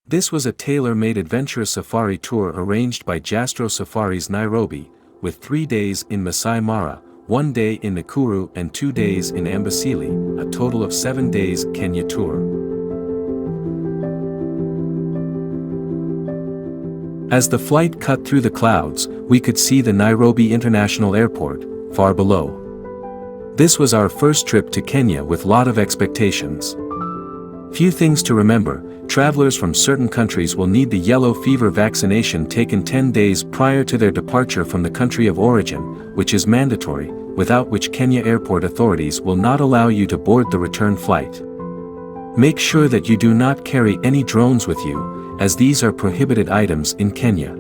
This was a tailor-made adventurous safari tour arranged by Jastro Safaris Nairobi, with 3 days in Masai Mara, 1 day in Nakuru and 2 days in Amboseli, a total of 7 days Kenya tour. As the flight cut through the clouds, we could see the Nairobi International Airport, far below. This was our first trip to Kenya with lot of expectations. Few things to remember: travelers from certain countries will need the yellow fever vaccination taken 10 days prior to their departure from the country of origin, which is mandatory, without which Kenya airport authorities will not allow you to board the return flight. Make sure that you do not carry any drones with you, as these are prohibited items in Kenya.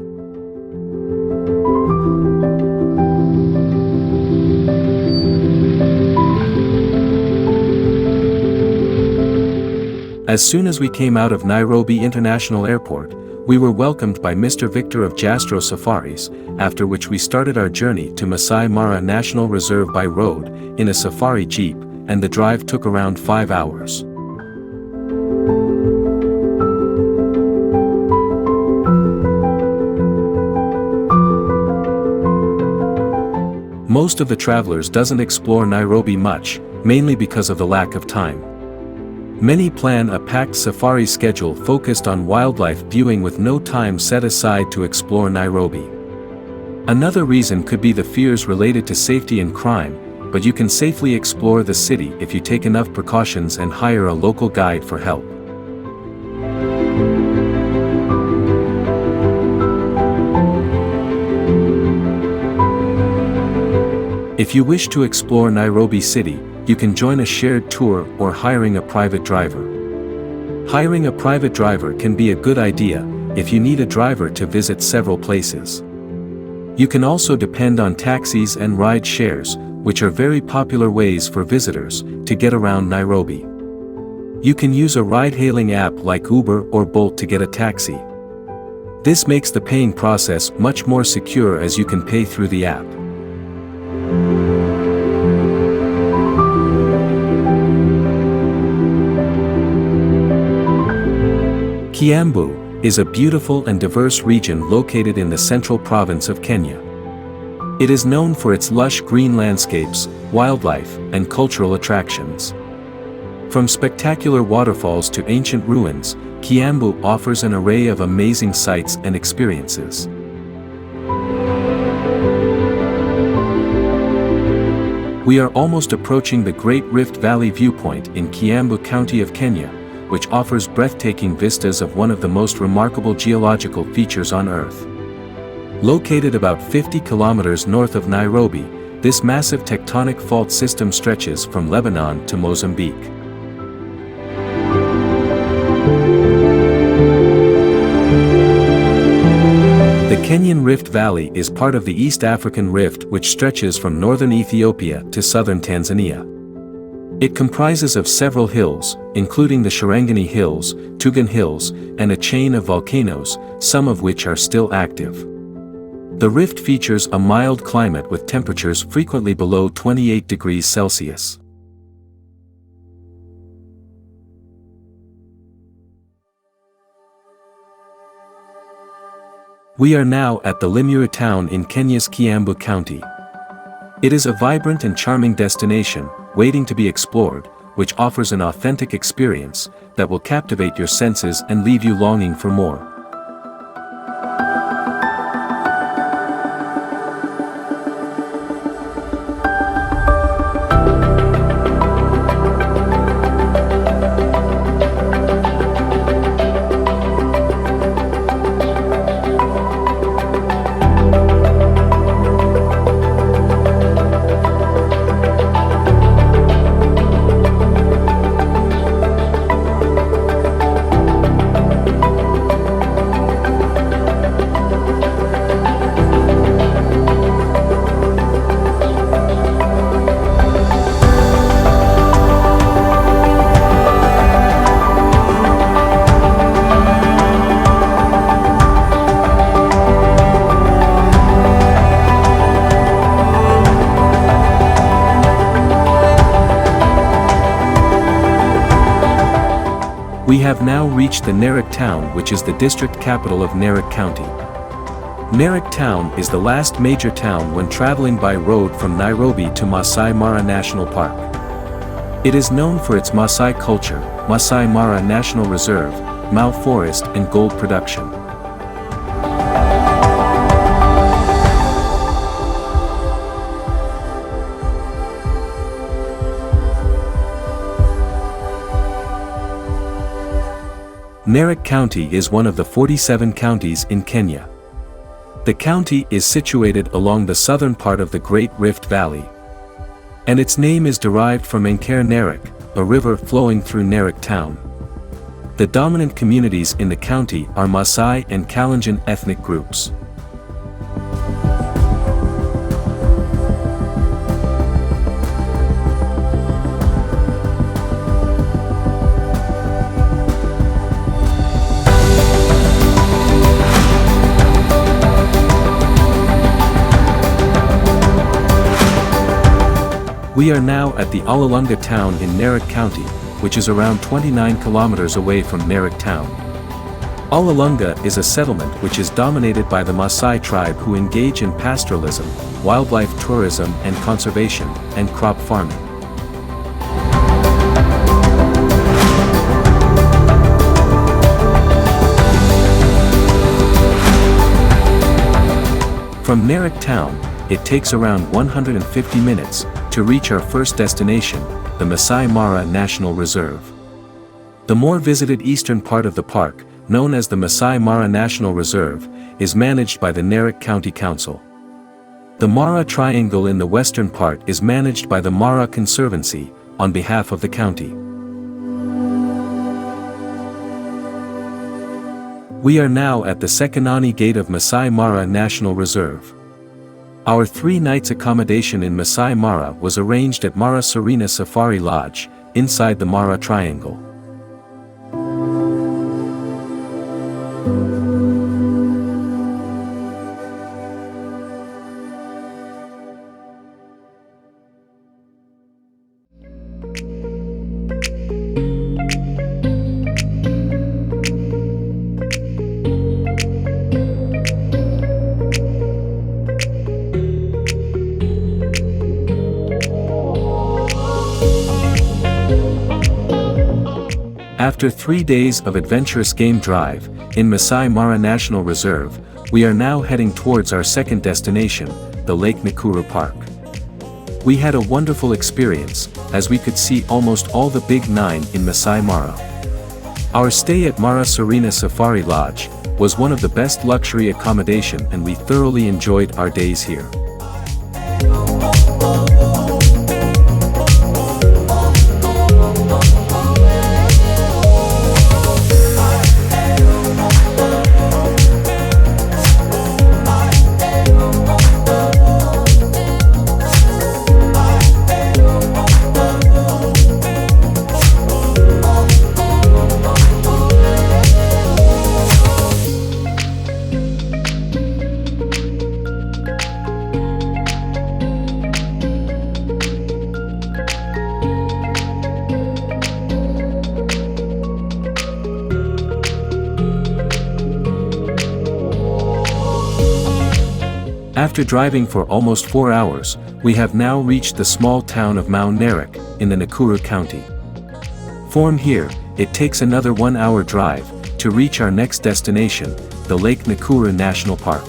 As soon as we came out of Nairobi International Airport, we were welcomed by Mr. Victor of Jastro Safaris, after which we started our journey to Masai Mara National Reserve by road, in a safari jeep, and the drive took around 5 hours. Most of the travelers doesn't explore Nairobi much, mainly because of the lack of time. Many plan a packed safari schedule focused on wildlife viewing with no time set aside to explore Nairobi. Another reason could be the fears related to safety and crime, but you can safely explore the city if you take enough precautions and hire a local guide for help. If you wish to explore Nairobi city, you can join a shared tour or hiring a private driver. Hiring a private driver can be a good idea if you need a driver to visit several places. You can also depend on taxis and ride shares, which are very popular ways for visitors to get around Nairobi. You can use a ride-hailing app like Uber or Bolt to get a taxi. This makes the paying process much more secure as you can pay through the app. Kiambu is a beautiful and diverse region located in the central province of Kenya. It is known for its lush green landscapes, wildlife, and cultural attractions. From spectacular waterfalls to ancient ruins, Kiambu offers an array of amazing sights and experiences. We are almost approaching the Great Rift Valley viewpoint in Kiambu County of Kenya, which offers breathtaking vistas of one of the most remarkable geological features on Earth. Located about 50 kilometers north of Nairobi, this massive tectonic fault system stretches from Lebanon to Mozambique. The Kenyan Rift Valley is part of the East African Rift, which stretches from northern Ethiopia to southern Tanzania. It comprises of several hills, including the Sharangani Hills, Tugan Hills, and a chain of volcanoes, some of which are still active. The rift features a mild climate with temperatures frequently below 28 degrees Celsius. We are now at the Limuru town in Kenya's Kiambu County. It is a vibrant and charming destination, waiting to be explored, which offers an authentic experience that will captivate your senses and leave you longing for more. We have now reached the Narok town, which is the district capital of Narok County. Narok town is the last major town when traveling by road from Nairobi to Masai Mara National Park. It is known for its Masai culture, Masai Mara National Reserve, Mau Forest and gold production. Narok County is one of the 47 counties in Kenya. The county is situated along the southern part of the Great Rift Valley. And its name is derived from Enkare Narok, a river flowing through Narok town. The dominant communities in the county are Masai and Kalenjin ethnic groups. We are now at the Alalunga town in Narok County, which is around 29 kilometers away from Narok town. Alalunga is a settlement which is dominated by the Masai tribe who engage in pastoralism, wildlife tourism and conservation, and crop farming. From Narok town, it takes around 150 minutes to reach our first destination, the Masai Mara National Reserve. The more visited eastern part of the park, known as the Masai Mara National Reserve, is managed by the Narok County Council. The Mara Triangle in the western part is managed by the Mara Conservancy, on behalf of the county. We are now at the Sekanani Gate of Masai Mara National Reserve. Our 3 nights accommodation in Masai Mara was arranged at Mara Serena Safari Lodge, inside the Mara Triangle. After 3 days of adventurous game drive, in Masai Mara National Reserve, we are now heading towards our second destination, the Lake Nakuru Park. We had a wonderful experience, as we could see almost all the big 9 in Masai Mara. Our stay at Mara Serena Safari Lodge was one of the best luxury accommodation and we thoroughly enjoyed our days here. After driving for almost 4 hours, we have now reached the small town of Mau Narok, in the Nakuru County. From here, it takes another 1-hour drive, to reach our next destination, the Lake Nakuru National Park.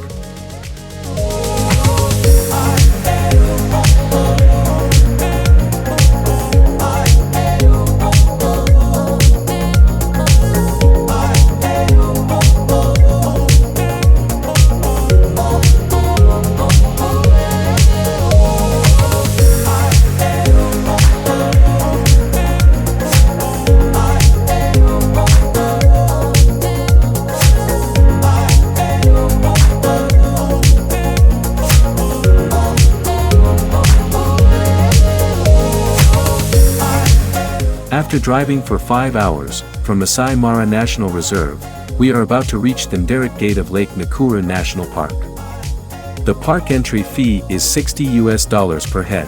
After driving for 5 hours, from Masai Mara National Reserve, we are about to reach the Narok Gate of Lake Nakuru National Park. The park entry fee is $60 per head.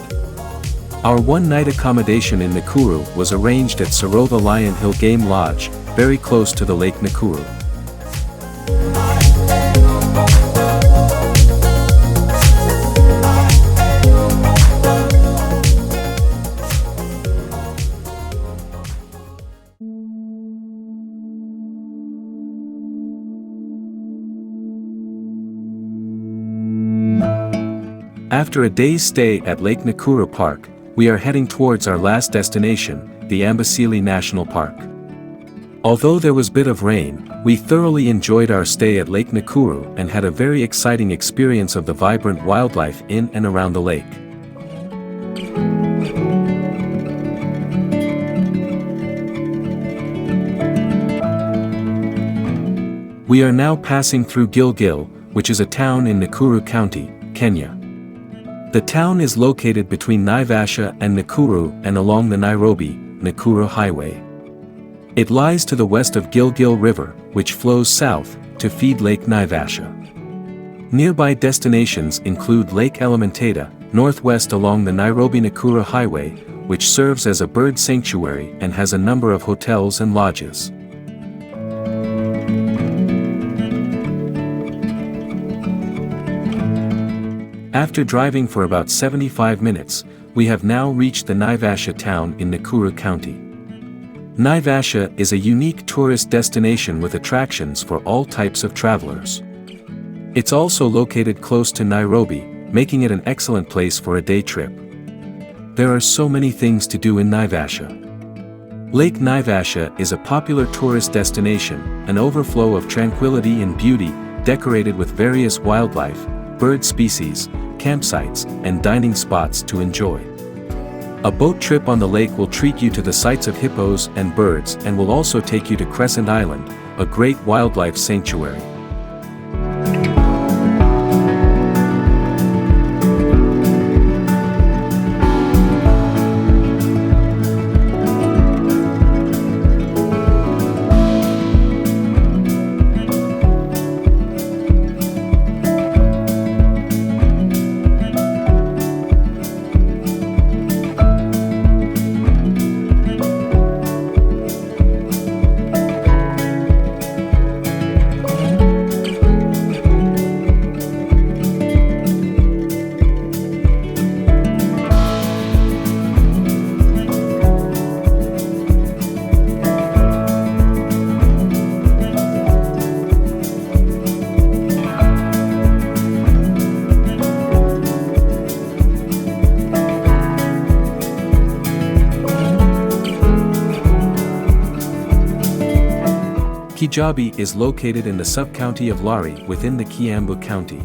Our 1-night accommodation in Nakuru was arranged at Sarova Lion Hill Game Lodge, very close to the Lake Nakuru. After a day's stay at Lake Nakuru Park, we are heading towards our last destination, the Amboseli National Park. Although there was a bit of rain, we thoroughly enjoyed our stay at Lake Nakuru and had a very exciting experience of the vibrant wildlife in and around the lake. We are now passing through Gilgil, which is a town in Nakuru County, Kenya. The town is located between Naivasha and Nakuru and along the Nairobi-Nakuru Highway. It lies to the west of Gilgil River, which flows south to feed Lake Naivasha. Nearby destinations include Lake Elementaita, northwest along the Nairobi-Nakuru Highway, which serves as a bird sanctuary and has a number of hotels and lodges. After driving for about 75 minutes, we have now reached the Naivasha town in Nakuru County. Naivasha is a unique tourist destination with attractions for all types of travelers. It's also located close to Nairobi, making it an excellent place for a day trip. There are so many things to do in Naivasha. Lake Naivasha is a popular tourist destination, an overflow of tranquility and beauty, decorated with various wildlife, bird species, campsites, and dining spots to enjoy. A boat trip on the lake will treat you to the sights of hippos and birds and will also take you to Crescent Island, a great wildlife sanctuary. Kijabi is located in the sub-county of Lari within the Kiambu County.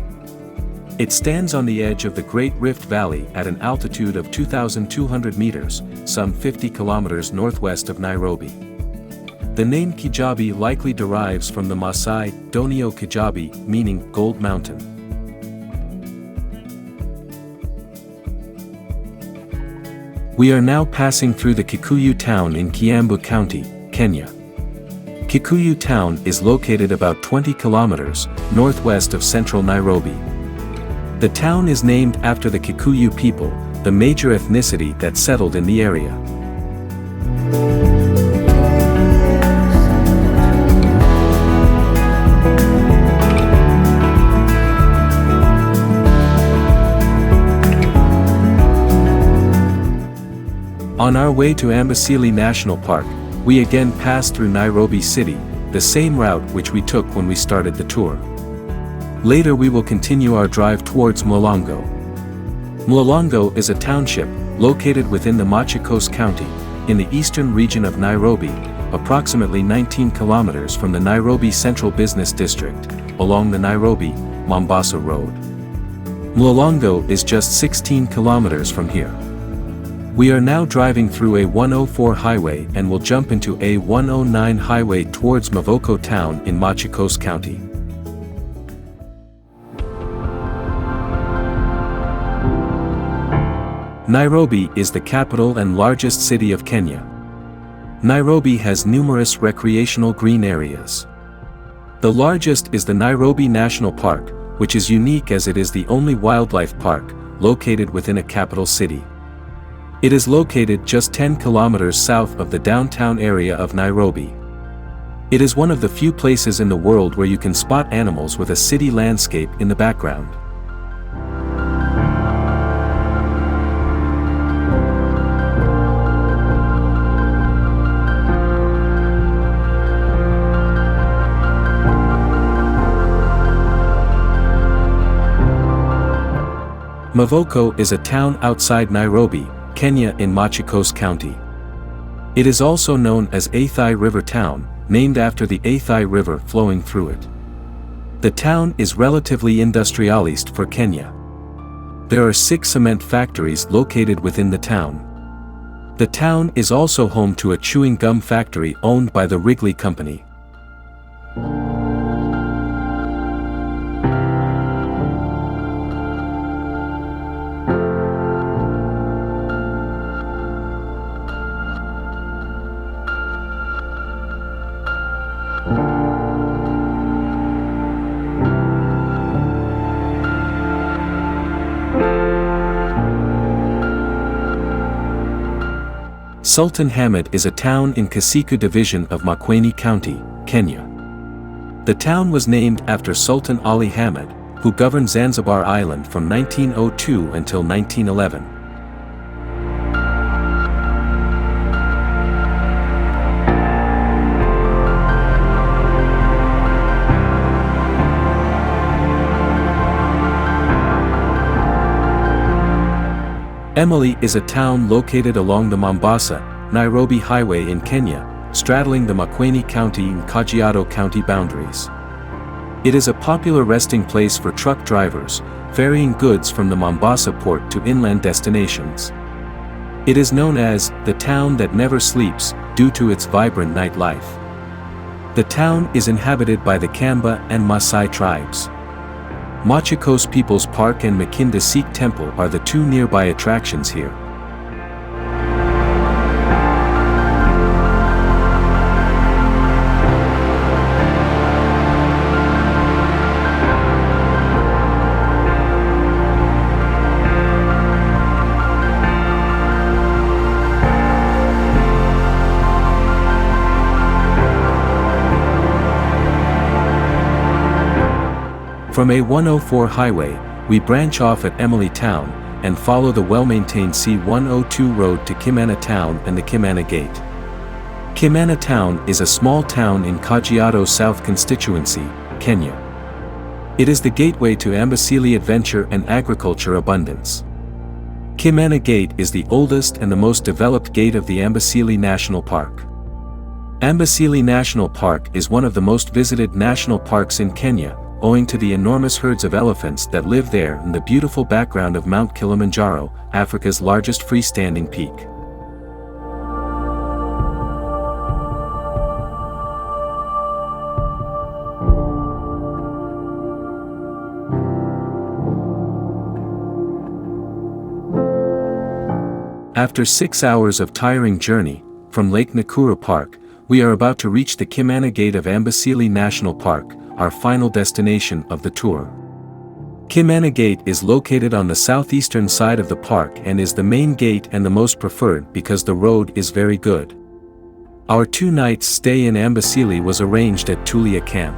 It stands on the edge of the Great Rift Valley at an altitude of 2,200 meters, some 50 kilometers northwest of Nairobi. The name Kijabi likely derives from the Masai, Donio Kijabi, meaning Gold Mountain. We are now passing through the Kikuyu town in Kiambu County, Kenya. Kikuyu town is located about 20 kilometers northwest of central Nairobi. The town is named after the Kikuyu people, the major ethnicity that settled in the area. On our way to Amboseli National Park, we again passed through Nairobi City, the same route which we took when we started the tour. Later we will continue our drive towards Mlolongo. Mlolongo is a township, located within the Machakos County, in the eastern region of Nairobi, approximately 19 kilometers from the Nairobi Central Business District, along the Nairobi-Mombasa Road. Mlolongo is just 16 kilometers from here. We are now driving through a 104 highway and will jump into a 109 highway towards Mavoko town in Machakos County. Nairobi is the capital and largest city of Kenya. Nairobi has numerous recreational green areas. The largest is the Nairobi National Park, which is unique as it is the only wildlife park located within a capital city. It is located just 10 kilometers south of the downtown area of Nairobi. It is one of the few places in the world where you can spot animals with a city landscape in the background. Mavoko is a town outside Nairobi, Kenya in Machakos County. It is also known as Athi River Town, named after the Athi River flowing through it. The town is relatively industrialist for Kenya. There are 6 cement factories located within the town. The town is also home to a chewing gum factory owned by the Wrigley Company. Sultan Hamid is a town in Kisiku division of Makueni County, Kenya. The town was named after Sultan Ali Hamid, who governed Zanzibar Island from 1902 until 1911. Emily is a town located along the Mombasa-Nairobi Highway in Kenya, straddling the Makueni County and Kajiado County boundaries. It is a popular resting place for truck drivers, ferrying goods from the Mombasa port to inland destinations. It is known as the town that never sleeps due to its vibrant nightlife. The town is inhabited by the Kamba and Masai tribes. Machakos People's Park and Makinda Sikh Temple are the 2 nearby attractions here. From A104 highway, we branch off at Emily Town, and follow the well-maintained C102 road to Kimana Town and the Kimana Gate. Kimana Town is a small town in Kajiado South constituency, Kenya. It is the gateway to Amboseli adventure and agriculture abundance. Kimana Gate is the oldest and the most developed gate of the Amboseli National Park. Amboseli National Park is one of the most visited national parks in Kenya, owing to the enormous herds of elephants that live there in the beautiful background of Mount Kilimanjaro, Africa's largest freestanding peak. After 6 hours of tiring journey, from Lake Nakuru Park, we are about to reach the Kimana Gate of Amboseli National Park, our final destination of the tour. Kimana Gate is located on the southeastern side of the park and is the main gate and the most preferred because the road is very good. Our 2 nights stay in Amboseli was arranged at Tulia Camp.